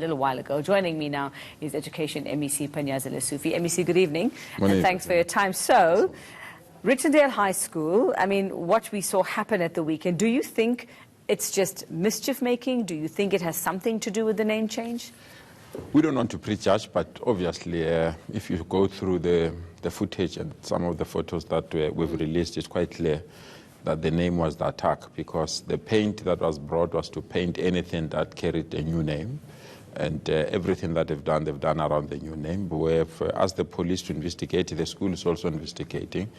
little while ago. Joining me now is Education MEC Panyaza Lesufi. MEC, good evening, and thanks for your time. So, Rietondale High School, I mean, what we saw happen at the weekend, do you think it's just mischief-making? Do you think it has something to do with the name change? We don't want to prejudge, but obviously, if you go through the footage and some of the photos that we've released, it's quite clear that the name was the attack, because the paint that was brought was to paint anything that carried a new name. And everything that they've done around the new name. We have asked the police to investigate. The school is also investigating.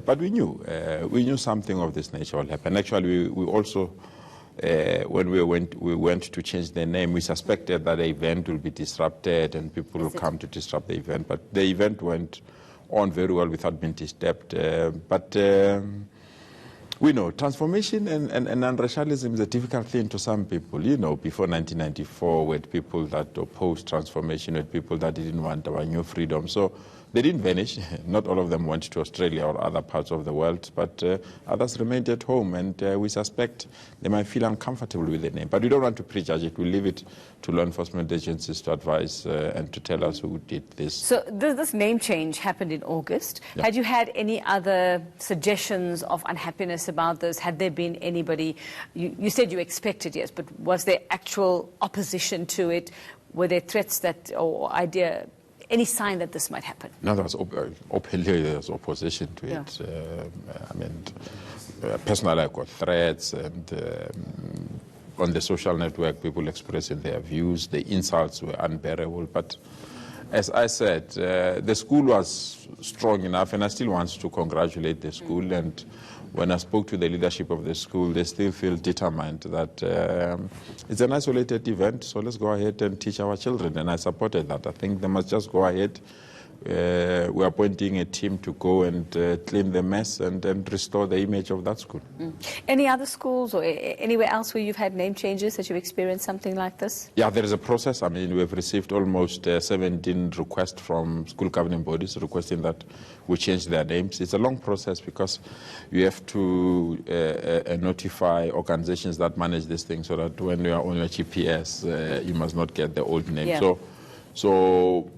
But we knew something of this nature will happen. Actually, we also, when we went to change the name, we suspected that the event will be disrupted and people will come to disrupt the event. But the event went on very well without being disturbed. We know transformation and unracialism is a difficult thing to some people. You know, before 1994, we had people that opposed transformation, we had people that didn't want our new freedom. So they didn't vanish. Not all of them went to Australia or other parts of the world, but others remained at home, and we suspect they might feel uncomfortable with the name. But we don't want to prejudge it. We leave it to law enforcement agencies to advise and to tell us who did this. So this name change happened in August. Yeah. Had you had any other suggestions of unhappiness about this? Had there been anybody, you said you expected, yes, but was there actual opposition to it? Were there threats that, or idea, any sign that this might happen? No, there was openly there was opposition to it. I mean, personally, I got threats, and on the social network, people expressing their views. The insults were unbearable. But as I said, the school was strong enough, and I still want to congratulate the school. And when I spoke to the leadership of the school, they still feel determined that it's an isolated event, so let's go ahead and teach our children. And I supported that. I think they must just go ahead. We're appointing a team to go and clean the mess and restore the image of that school. Any other schools or anywhere else where you've had name changes that you've experienced something like this? Yeah, there is a process. I mean, we've received almost 17 requests from school governing bodies requesting that we change their names. It's a long process because you have to notify organizations that manage this thing, so that when you are on your GPS, you must not get the old name. Yeah. So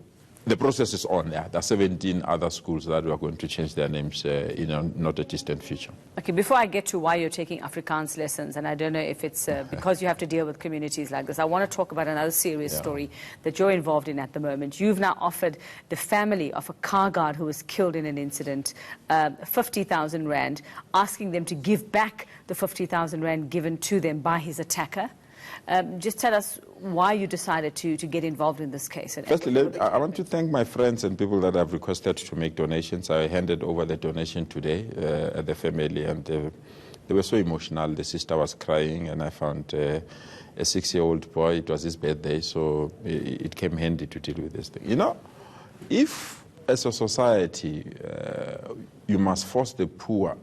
the process is on there. There are 17 other schools that we are going to change their names in a not a distant future. Okay, before I get to why you're taking Afrikaans lessons, and I don't know if it's because you have to deal with communities like this, I want to talk about another serious story that you're involved in at the moment. You've now offered the family of a car guard who was killed in an incident 50,000 Rand, asking them to give back the 50,000 Rand given to them by his attacker. Just tell us why you decided to get involved in this case. Firstly, I want to thank my friends and people that have requested to make donations. I handed over the donation today at the family, and they were so emotional. The sister was crying, and I found a 6-year-old boy. It was his birthday, so it came handy to deal with this thing. You know, if as a society you must force the poor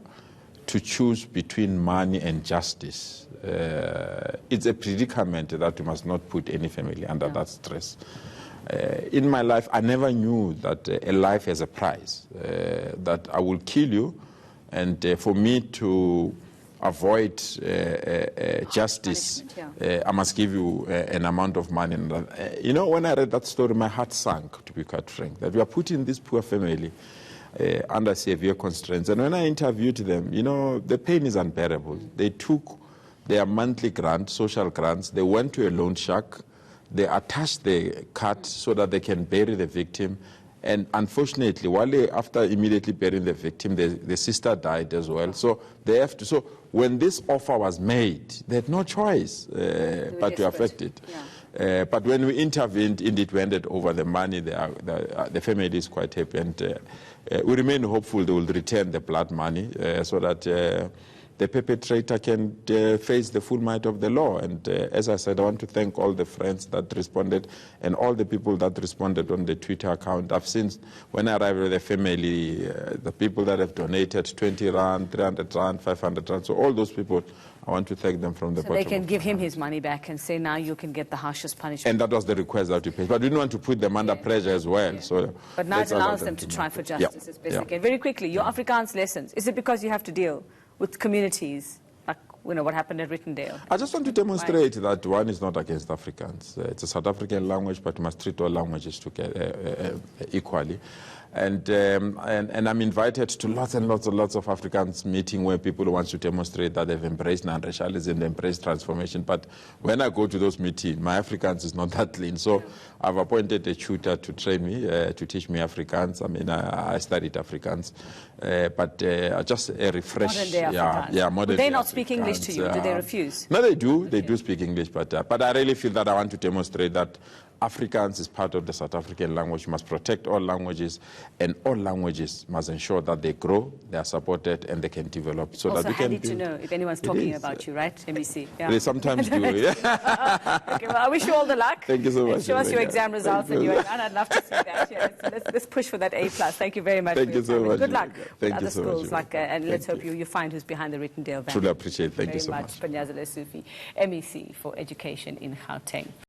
to choose between money and justice, it's a predicament that you must not put any family under that stress. In my life, I never knew that a life has a price, that I will kill you, and for me to avoid justice, I must give you an amount of money. You know, when I read that story, my heart sank, to be quite frank, that we are putting this poor family under severe constraints. And when I interviewed them, you know, the pain is unbearable. They took their monthly grant, social grants, they went to a loan shark, they attached the cut so that they can bury the victim. And unfortunately, after immediately burying the victim, the sister died as well. So they have to. So when this offer was made, they had no choice but to affect it. Yeah. But when we intervened, indeed, we handed over the money. The family is quite happy, and we remain hopeful they will return the blood money so that the perpetrator can face the full might of the law. And as I said, I want to thank all the friends that responded and all the people that responded on the Twitter account. I've seen, when I arrived at the family, the people that have donated 20 Rand, 300 Rand, 500 Rand. So all those people, I want to thank them from the bottom. So they can give him his money back and say, now you can get the harshest punishment. And that was the request that we paid. But we didn't want to put them under pressure as well. Yeah. So but now it allows them to try for justice as best they can. Very quickly, your Afrikaans lessons, is it because you have to deal with communities? Like, what happened at Rietondale? I just want to demonstrate that one is not against Afrikaans. It's a South African language, but we must treat all languages together equally. And I'm invited to lots and lots of Afrikaans meeting where people want to demonstrate that they've embraced non-racialism, they embraced transformation. But when I go to those meetings, my Afrikaans is not that clean. So I've appointed a tutor to train me, to teach me Afrikaans. I mean, I studied Afrikaans, but just a refresh. Modern day Afrikaans. Yeah, modern Would they day not speak English to you? Did they refuse? No, they do. They do speak English, but I really feel that I want to demonstrate that Afrikaans is part of the South African language. We must protect all languages, and all languages must ensure that they grow, they are supported, and they can develop. So also that we can handy to know if anyone's talking about you, right, MEC? Yeah. They sometimes do, yeah. Okay, well, I wish you all the luck. Thank you so much. Show us your exam results and your exam. I'd love to see that. Yeah, let's push for that A+. Thank you very much. Thank you so much. Good luck with Thank other you so schools, much. and let's hope you find who's behind the Rietondale van. Truly appreciate it. Thank you so Very much. much. Panyaza Lesufi, MEC for Education in Gauteng.